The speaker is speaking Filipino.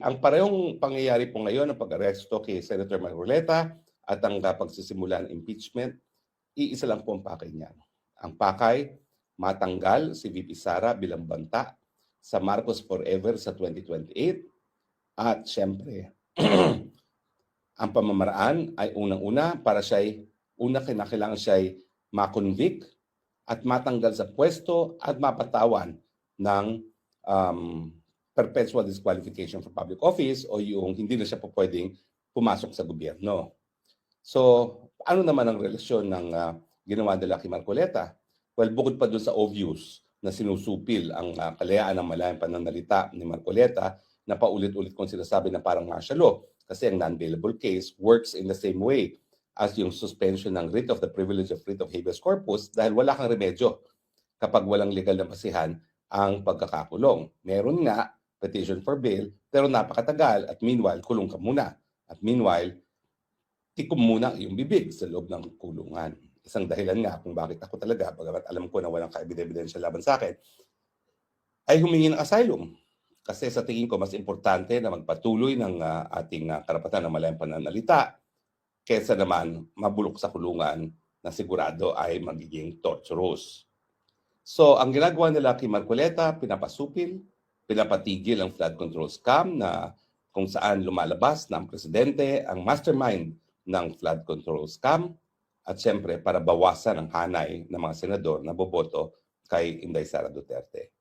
Ang parehong pangyayari po ngayon ng pag-aresto kay Senator Marcoleta at ang pagsisimula ng impeachment, iisa lang po ang pakay niyan. Ang pakay, matanggal si VP Sara bilang banta sa Marcos Forever sa 2028 at siyempre, ang pamamaraan ay unang-una para siya'y kinakailangan siya'y makonvict at matanggal sa pwesto at mapatawan ng perpetual disqualification for public office o yung hindi na siya po pwedeng pumasok sa gobyerno. So, ano naman ang relasyon ng ginawa nila kay Marcoleta? Well, bukod pa doon sa obvious na sinusupil ang kalayaan ng malayang pananalita ni Marcoleta na paulit-ulit kong sinasabi na parang martial law kasi ang non-bailable case works in the same way as yung suspension ng writ of the privilege of writ of habeas corpus dahil wala kang remedyo kapag walang legal na basihan ang pagkakakulong. Meron nga petition for bail pero napakatagal at meanwhile kulong ka muna. At meanwhile, tikom muna yung bibig sa loob ng kulungan. Isang dahilan nga kung bakit ako talaga, bagamat alam ko na walang ka-ebidensya laban sa akin, ay humingi ng asylum. Kasi sa tingin ko, mas importante na magpatuloy ng ating karapatan ng malayang pananalita kesa naman mabulok sa kulungan na sigurado ay magiging torturous. So, ang ginagawa nila kay Marcoleta, pinapasupil, pinapatigil ang flood control scam na kung saan lumalabas na ang presidente, ang mastermind ng flood control scam at siyempre para bawasan ang hanay ng mga senador na boboto kay Inday Sara Duterte.